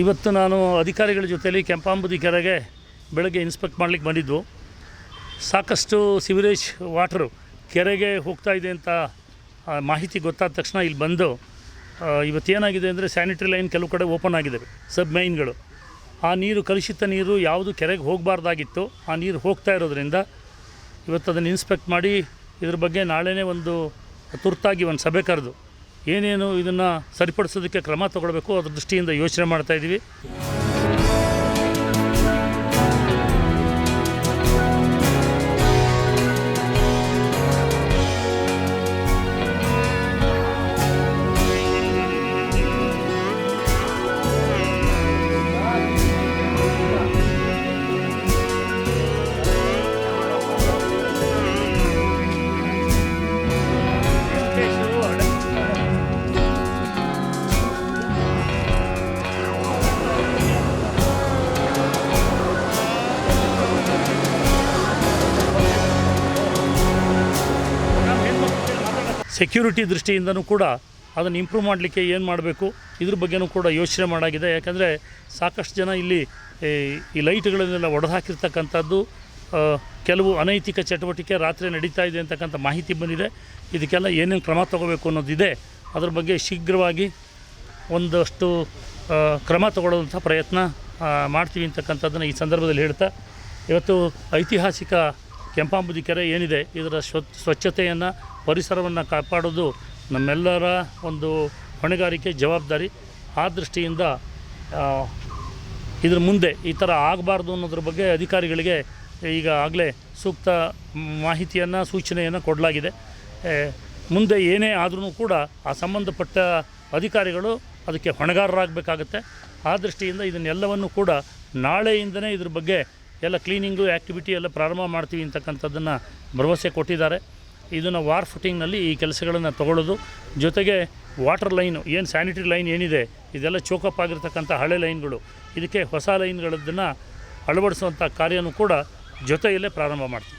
ಇವತ್ತು ನಾನು ಅಧಿಕಾರಿಗಳ ಜೊತೆಯಲ್ಲಿ ಕೆಂಪಾಂಬುದಿ ಕೆರೆಗೆ ಬೆಳಗ್ಗೆ ಇನ್ಸ್ಪೆಕ್ಟ್ ಮಾಡಲಿಕ್ಕೆ ಬಂದಿದ್ದು. ಸಾಕಷ್ಟು ಸಿವರೇಜ್ ವಾಟ್ರು ಕೆರೆಗೆ ಹೋಗ್ತಾ ಇದೆ ಅಂತ ಮಾಹಿತಿ ಗೊತ್ತಾದ ತಕ್ಷಣ ಇಲ್ಲಿ ಬಂದು ಇವತ್ತೇನಾಗಿದೆ ಅಂದರೆ ಸ್ಯಾನಿಟರಿ ಲೈನ್ ಕೆಲವು ಕಡೆ ಓಪನ್ ಆಗಿದ್ದಾವೆ, ಸಬ್ ಮೈನ್ಗಳು. ಆ ನೀರು ಕಲುಷಿತ ನೀರು ಯಾವುದು ಕೆರೆಗೆ ಹೋಗಬಾರ್ದಾಗಿತ್ತು, ಆ ನೀರು ಹೋಗ್ತಾ ಇರೋದ್ರಿಂದ ಇವತ್ತು ಅದನ್ನು ಇನ್ಸ್ಪೆಕ್ಟ್ ಮಾಡಿ ಇದ್ರ ಬಗ್ಗೆ ನಾಳೆನೇ ಒಂದು ತುರ್ತಾಗಿ ಒಂದು ಸಭೆ ಕರೆದು ಏನೇನು ಇದನ್ನು ಸರಿಪಡಿಸೋದಕ್ಕೆ ಕ್ರಮ ತಗೊಳ್ಬೇಕು ಅದ್ರ ದೃಷ್ಟಿಯಿಂದ ಯೋಚನೆ ಮಾಡ್ತಾಯಿದ್ದೀವಿ. ಸೆಕ್ಯೂರಿಟಿ ದೃಷ್ಟಿಯಿಂದನೂ ಕೂಡ ಅದನ್ನು ಇಂಪ್ರೂವ್ ಮಾಡಲಿಕ್ಕೆ ಏನು ಮಾಡಬೇಕು ಇದ್ರ ಬಗ್ಗೆನೂ ಕೂಡ ಯೋಚನೆ ಮಾಡಾಗಿದೆ. ಯಾಕಂದರೆ ಸಾಕಷ್ಟು ಜನ ಇಲ್ಲಿ ಈ ಲೈಟ್ಗಳನ್ನೆಲ್ಲ ಒಡೆದಾಕಿರ್ತಕ್ಕಂಥದ್ದು, ಕೆಲವು ಅನೈತಿಕ ಚಟುವಟಿಕೆ ರಾತ್ರಿ ನಡೀತಾ ಇದೆ ಅಂತಕ್ಕಂಥ ಮಾಹಿತಿ ಬಂದಿದೆ. ಇದಕ್ಕೆಲ್ಲ ಏನೇನು ಕ್ರಮ ತಗೋಬೇಕು ಅನ್ನೋದಿದೆ. ಅದ್ರ ಬಗ್ಗೆ ಶೀಘ್ರವಾಗಿ ಒಂದಷ್ಟು ಕ್ರಮ ತಗೊಳ್ಳೋಂಥ ಪ್ರಯತ್ನ ಮಾಡ್ತೀವಿ ಅಂತಕ್ಕಂಥದ್ದನ್ನು ಈ ಸಂದರ್ಭದಲ್ಲಿ ಹೇಳ್ತಾ, ಇವತ್ತು ಐತಿಹಾಸಿಕ ಕೆಂಪಾಂಬುದಿ ಕೆರೆ ಏನಿದೆ ಇದರ ಸ್ವಚ್ಛತೆಯನ್ನು, ಪರಿಸರವನ್ನು ಕಾಪಾಡೋದು ನಮ್ಮೆಲ್ಲರ ಒಂದು ಹೊಣೆಗಾರಿಕೆ, ಜವಾಬ್ದಾರಿ. ಆ ದೃಷ್ಟಿಯಿಂದ ಇದ್ರ ಮುಂದೆ ಈ ಥರ ಆಗಬಾರ್ದು ಅನ್ನೋದ್ರ ಬಗ್ಗೆ ಅಧಿಕಾರಿಗಳಿಗೆ ಈಗಾಗಲೇ ಸೂಕ್ತ ಮಾಹಿತಿಯನ್ನು, ಸೂಚನೆಯನ್ನು ಕೊಡಲಾಗಿದೆ. ಮುಂದೆ ಏನೇ ಆದ್ರೂ ಕೂಡ ಆ ಸಂಬಂಧಪಟ್ಟ ಅಧಿಕಾರಿಗಳು ಅದಕ್ಕೆ ಹೊಣೆಗಾರರಾಗಬೇಕಾಗತ್ತೆ. ಆ ದೃಷ್ಟಿಯಿಂದ ಇದನ್ನೆಲ್ಲವನ್ನು ಕೂಡ ನಾಳೆಯಿಂದನೇ ಇದ್ರ ಬಗ್ಗೆ ಎಲ್ಲ ಕ್ಲೀನಿಂಗು ಆ್ಯಕ್ಟಿವಿಟಿ ಎಲ್ಲ ಪ್ರಾರಂಭ ಮಾಡ್ತೀವಿ ಅಂತಕ್ಕಂಥದ್ದನ್ನು ಭರವಸೆ ಕೊಟ್ಟಿದ್ದಾರೆ. ಇದನ್ನು ವಾರ್ ಫುಟಿಂಗ್ನಲ್ಲಿ ಈ ಕೆಲಸಗಳನ್ನು ತಗೊಳ್ಳೋದು, ಜೊತೆಗೆ ವಾಟರ್ ಲೈನು ಏನು ಸ್ಯಾನಿಟರಿ ಲೈನ್ ಏನಿದೆ ಇದೆಲ್ಲ ಚೋಕಪ್ ಆಗಿರ್ತಕ್ಕಂಥ ಹಳೆ ಲೈನ್ಗಳು, ಇದಕ್ಕೆ ಹೊಸ ಲೈನ್ಗಳದ್ದನ್ನು ಅಳವಡಿಸುವಂಥ ಕಾರ್ಯನೂ ಕೂಡ ಜೊತೆಯಲ್ಲೇ ಪ್ರಾರಂಭ ಮಾಡ್ತೀವಿ.